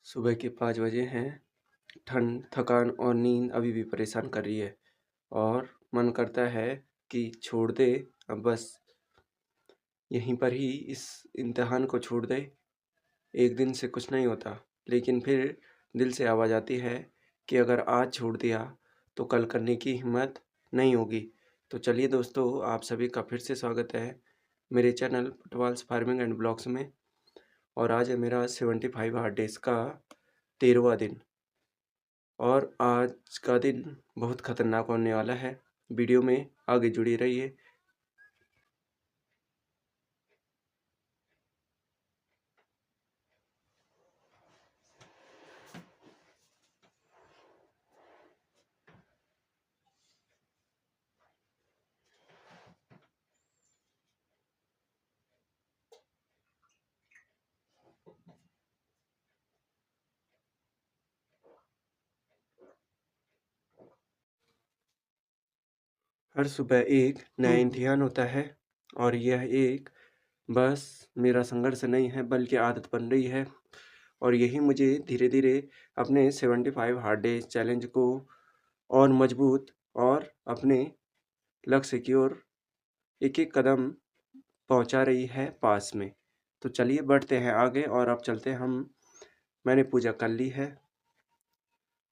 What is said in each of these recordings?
सुबह के 5 बजे हैं। ठंड, थकान और नींद अभी भी परेशान कर रही है और मन करता है कि छोड़ दे, अब बस यहीं पर ही इस इम्तिहान को छोड़ दे। एक दिन से कुछ नहीं होता, लेकिन फिर दिल से आवाज़ आती है कि अगर आज छोड़ दिया तो कल करने की हिम्मत नहीं होगी। तो चलिए दोस्तों, आप सभी का फिर से स्वागत है मेरे channel footballs farming and blogs में। और आज है मेरा 75 हार्ड डेज़ का 13वां दिन और आज का दिन बहुत ख़तरनाक होने वाला है। वीडियो में आगे जुड़े रहिए। हर सुबह एक नया इम्तिहान होता है और यह एक बस मेरा संघर्ष नहीं है बल्कि आदत बन रही है। और यही मुझे धीरे धीरे अपने 75 हार्ड डेज चैलेंज को और मजबूत और अपने लक्ष्य की ओर एक एक कदम पहुंचा रही है पास में। तो चलिए बढ़ते हैं आगे और अब चलते हैं हम। मैंने पूजा कर ली है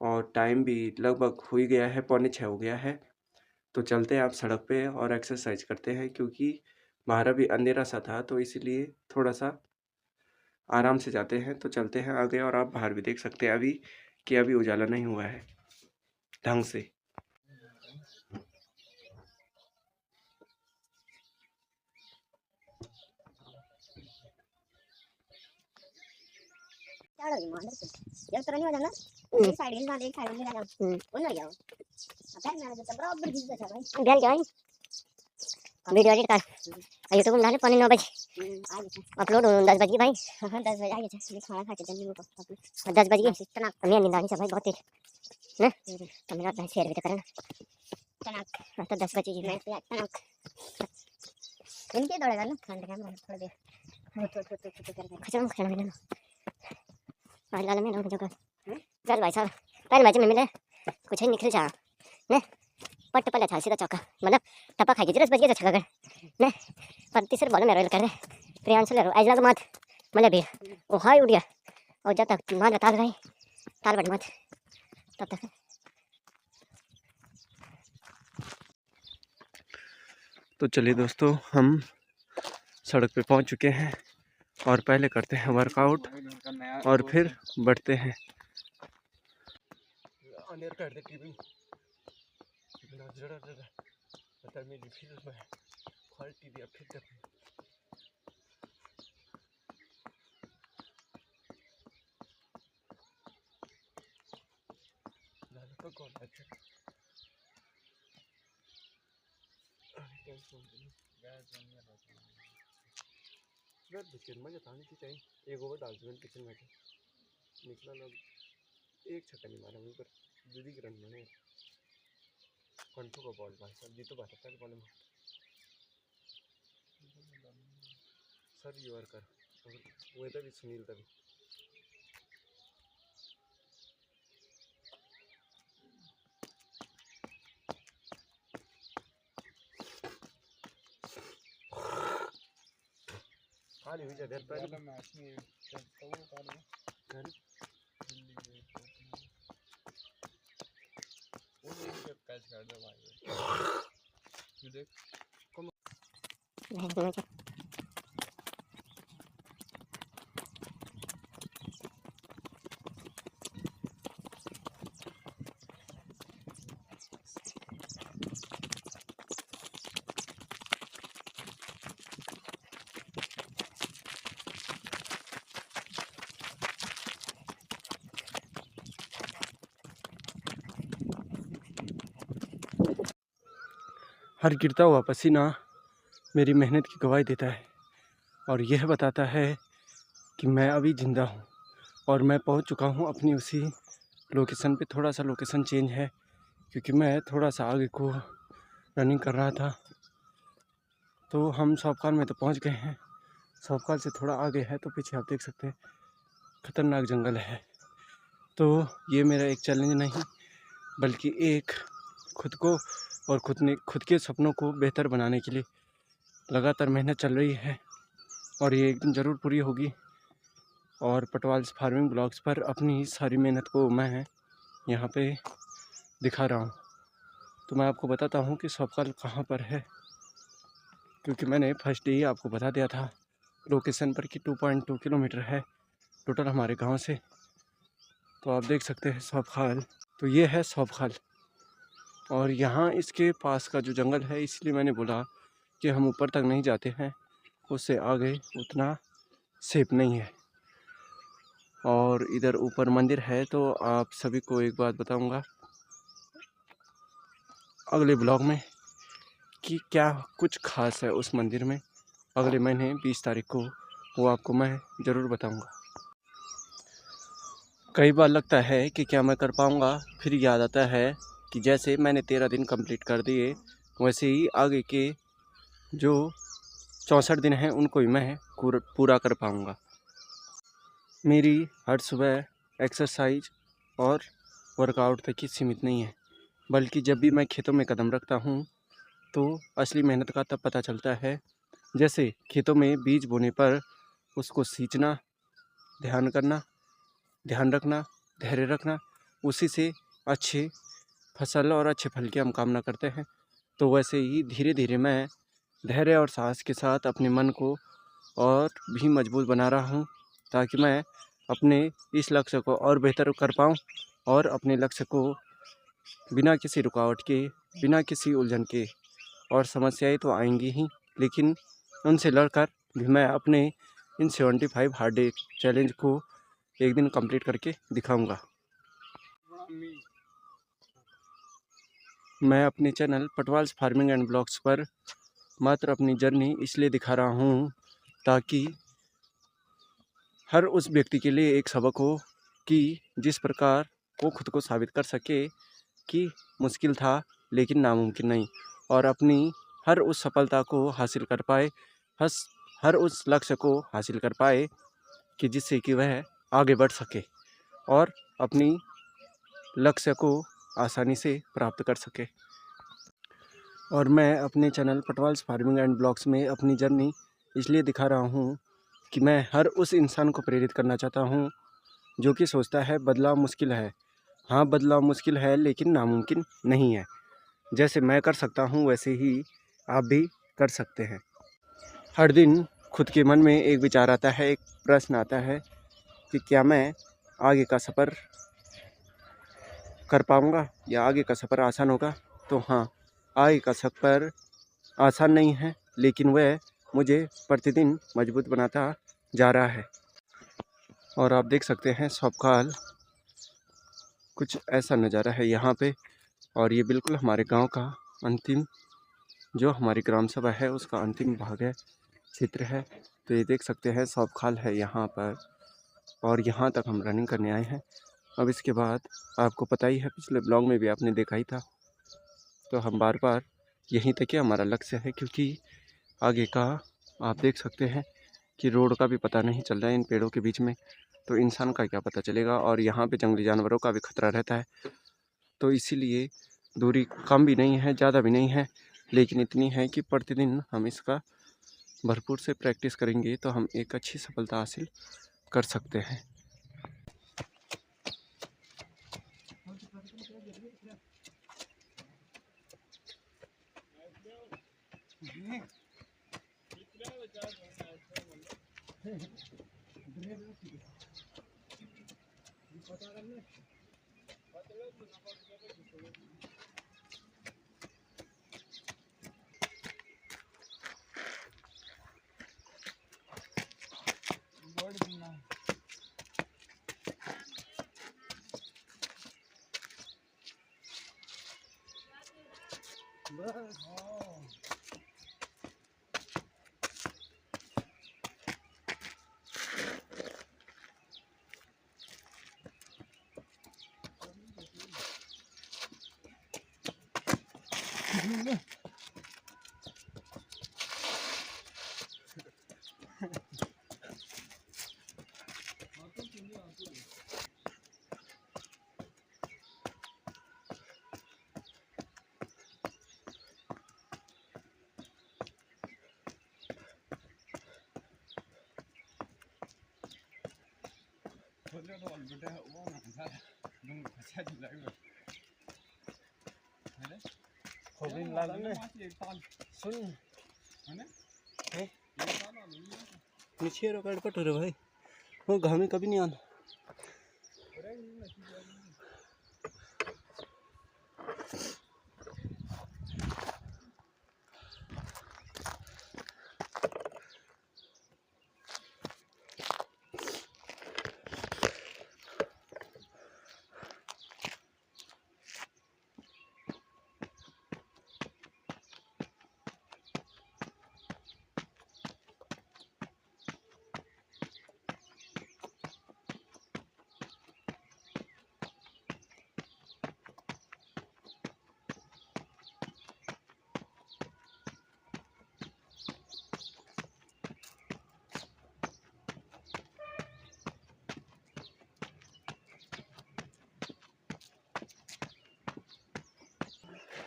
और टाइम भी लगभग हो ही गया है, 5:45 हो गया है। तो चलते हैं आप सड़क पे और एक्सरसाइज करते हैं, क्योंकि बाहर अभी अंधेरा सा था तो इसीलिए थोड़ा सा आराम से जाते हैं। तो चलते हैं आगे और आप बाहर भी देख सकते हैं अभी कि अभी उजाला नहीं हुआ है ढंग से। वीडियो एडिट कर यूट्यूब में डाले 9:09 अपलोड 10 बजे भाई। 10 बजे आगे खाना खा के जल्दी को 10 बजे इतना मैं नींद आ रही भाई बहुत तेज ना। तो मेरा भाई शेयर भी तो करना तनक तो 10 बजे मैं तनक इनके दौड़ेगा ना ठंड का थोड़ा देर तो खचम खाना भी ना आज लाल में ना जगह चल भाई साहब पहले मैच में मिले कुछ ही निकल जा ने पट पल्ले था सीधा चौका मतलब टपा खाई 10 बजे तो छक्का कर ने पर तीसरे बॉल में रोल कर रहे प्रियांशु ले आज लग मत मतलब भी ओ हाय उड़ गया और जब तक मान ताल गई ताल बट मत तब तक तो चलिए दोस्तों, हम सड़क पे पहुंच चुके हैं और पहले करते हैं वर्कआउट और फिर बढ़ते हैं। एक ओवर डाल किचन में निकला लोग एक छक्का नहीं मारा, वहीं पर दीदी के रन बने। कंटू का बॉल भाई साहब जीतो बात पहले बॉल में सर यू आर कर वो तभी सुनील तभी खाली हुई जगह पहले मैच में चलता वो काल वो कैच कर दे भाई तू देख हर गिरता हुआ पसीना मेरी मेहनत की गवाही देता है और यह बताता है कि मैं अभी ज़िंदा हूँ और मैं पहुँच चुका हूँ अपनी उसी लोकेशन पे। थोड़ा सा लोकेशन चेंज है क्योंकि मैं थोड़ा सा आगे को रनिंग कर रहा था। तो हम सौपकाल में तो पहुँच गए हैं। सौपकाल से थोड़ा आगे है तो पीछे आप देख सकते हैं खतरनाक जंगल है। तो ये मेरा एक चैलेंज नहीं बल्कि एक खुद को और खुद के सपनों को बेहतर बनाने के लिए लगातार मेहनत चल रही है और ये एक दिन ज़रूर पूरी होगी। और पटवाल्स फार्मिंग ब्लॉग्स पर अपनी सारी मेहनत को मैं यहाँ पे दिखा रहा हूँ। तो मैं आपको बताता हूँ कि सौपकाल कहाँ पर है, क्योंकि मैंने फर्स्ट डे ही आपको बता दिया था लोकेशन पर कि 2.2 किलोमीटर है टोटल हमारे गांव से। तो आप देख सकते हैं सौपखाल। तो ये है सौपखाल और यहाँ इसके पास का जो जंगल है, इसलिए मैंने बोला कि हम ऊपर तक नहीं जाते हैं, उससे आगे उतना सेफ नहीं है। और इधर ऊपर मंदिर है। तो आप सभी को एक बात बताऊंगा अगले ब्लॉग में कि क्या कुछ खास है उस मंदिर में। अगले महीने 20 तारीख को वो आपको मैं ज़रूर बताऊंगा। कई बार लगता है कि क्या मैं कर पाऊंगा, फिर याद आता है कि जैसे मैंने 13 दिन कंप्लीट कर दिए, वैसे ही आगे के जो 64 दिन हैं उनको ही मैं पूरा कर पाऊंगा। मेरी हर सुबह एक्सरसाइज और वर्कआउट तक ही सीमित नहीं है, बल्कि जब भी मैं खेतों में कदम रखता हूँ तो असली मेहनत का तब पता चलता है। जैसे खेतों में बीज बोने पर उसको सींचना, ध्यान करना, ध्यान रखना, धैर्य रखना, उसी से अच्छे फसल और अच्छे फल की हम कामना करते हैं। तो वैसे ही धीरे धीरे मैं धैर्य और साहस के साथ अपने मन को और भी मजबूत बना रहा हूँ, ताकि मैं अपने इस लक्ष्य को और बेहतर कर पाऊँ और अपने लक्ष्य को बिना किसी रुकावट के, बिना किसी उलझन के, और समस्याएं तो आएंगी ही, लेकिन उनसे लड़कर भी मैं अपने इन 75 हार्ड डे चैलेंज को एक दिन कंप्लीट करके दिखाऊंगा। मैं अपने चैनल पटवाल्स फार्मिंग एंड ब्लॉग्स पर मात्र अपनी जर्नी इसलिए दिखा रहा हूँ ताकि हर उस व्यक्ति के लिए एक सबक हो कि जिस प्रकार वो खुद को साबित कर सके कि मुश्किल था लेकिन नामुमकिन नहीं, और अपनी हर उस सफलता को हासिल कर पाए, हर उस लक्ष्य को हासिल कर पाए कि जिससे कि वह आगे बढ़ सके और अपनी लक्ष्य को आसानी से प्राप्त कर सके। और मैं अपने चैनल पटवाल्स फार्मिंग एंड ब्लॉग्स में अपनी जर्नी इसलिए दिखा रहा हूँ कि मैं हर उस इंसान को प्रेरित करना चाहता हूँ जो कि सोचता है बदलाव मुश्किल है। हाँ, बदलाव मुश्किल है लेकिन नामुमकिन नहीं है। जैसे मैं कर सकता हूँ वैसे ही आप भी कर सकते हैं। हर दिन खुद के मन में एक विचार आता है, एक प्रश्न आता है कि क्या मैं आगे का सफ़र कर पाऊँगा या आगे का सफ़र आसान होगा। तो हाँ, आगे का सफ़र आसान नहीं है, लेकिन वह मुझे प्रतिदिन मजबूत बनाता जा रहा है। और आप देख सकते हैं सौपखाल कुछ ऐसा नज़ारा है यहाँ पे। और ये बिल्कुल हमारे गांव का अंतिम, जो हमारी ग्राम सभा है उसका अंतिम भाग है, चित्र है। तो ये देख सकते हैं सौपखाल है यहाँ पर, और यहाँ तक हम रनिंग करने आए हैं। अब इसके बाद आपको पता ही है, पिछले ब्लॉग में भी आपने देखा ही था, तो हम बार बार यहीं तक ही हमारा लक्ष्य है, क्योंकि आगे का आप देख सकते हैं कि रोड का भी पता नहीं चल रहा है इन पेड़ों के बीच में, तो इंसान का क्या पता चलेगा। और यहाँ पे जंगली जानवरों का भी खतरा रहता है। तो इसीलिए दूरी कम भी नहीं है, ज़्यादा भी नहीं है, लेकिन इतनी है कि प्रतिदिन हम इसका भरपूर से प्रैक्टिस करेंगे तो हम एक अच्छी सफलता हासिल कर सकते हैं। खोबिन लाला ने सुन नीचे रोकड़ पट रे भाई वो घामे कभी नहीं आना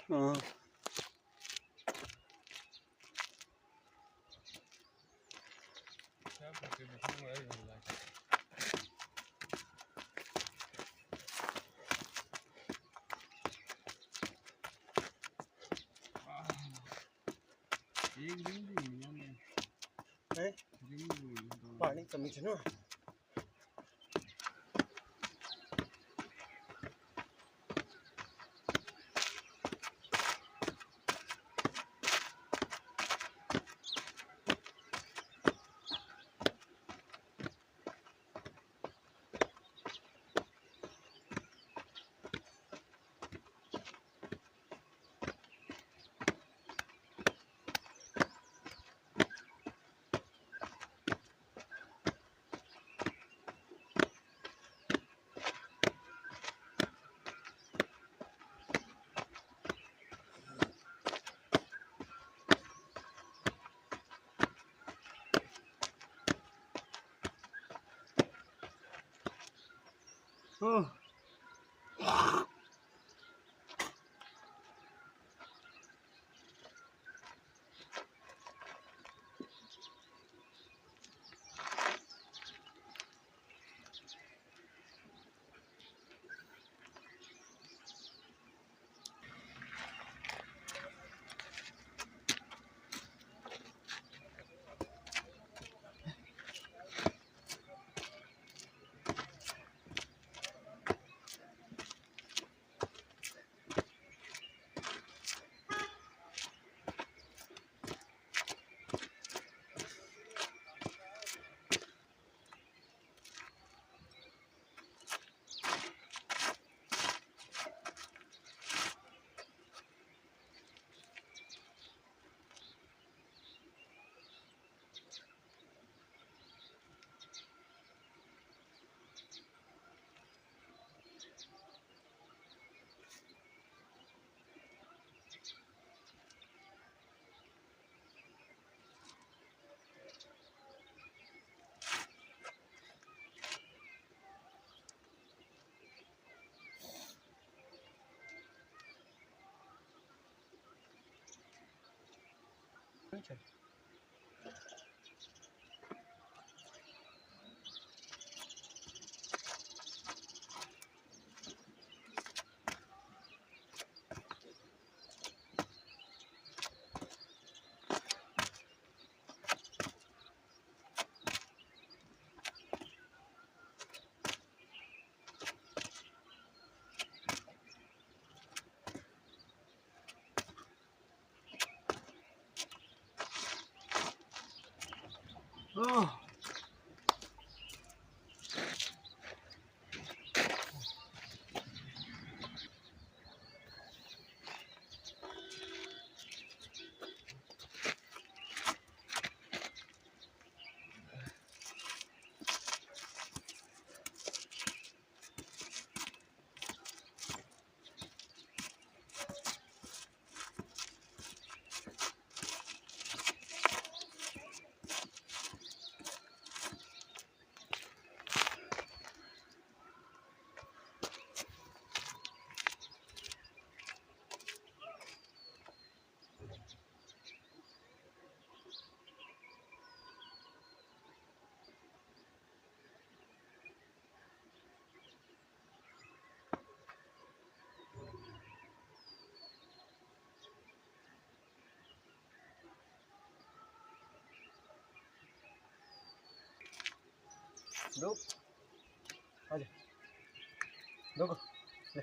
हाँ पानी कमी छे ना दो आजा दो को ले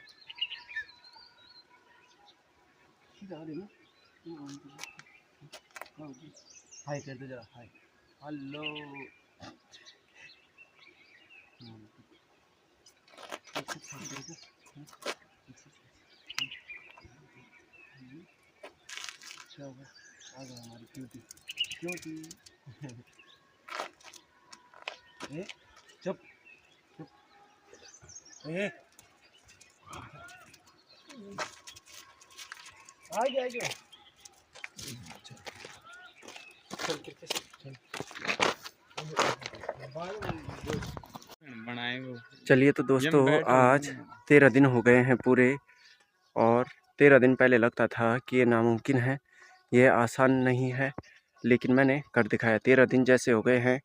सीधा आ देना हाय कर दो जरा हाय हेलो आ गया हमारी क्यूटी क्यूटी ए चुप चुप ए आ गया चल कितने चल बनाए वो। चलिए तो दोस्तों आज 13 दिन हो गए हैं पूरे और 13 दिन पहले लगता था कि ये नामुमकिन है, ये आसान नहीं है, लेकिन मैंने कर दिखाया। 13 दिन जैसे हो गए हैं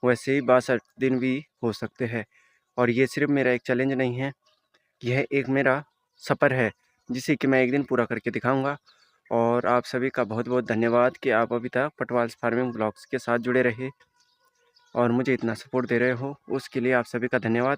वैसे ही 62 दिन भी हो सकते हैं। और ये सिर्फ मेरा एक चैलेंज नहीं है, यह एक मेरा सफ़र है जिसे कि मैं एक दिन पूरा करके दिखाऊंगा। और आप सभी का बहुत बहुत धन्यवाद कि आप अभी तक पटवाल्स फार्मिंग ब्लॉग्स के साथ जुड़े रहे और मुझे इतना सपोर्ट दे रहे हो, उसके लिए आप सभी का धन्यवाद।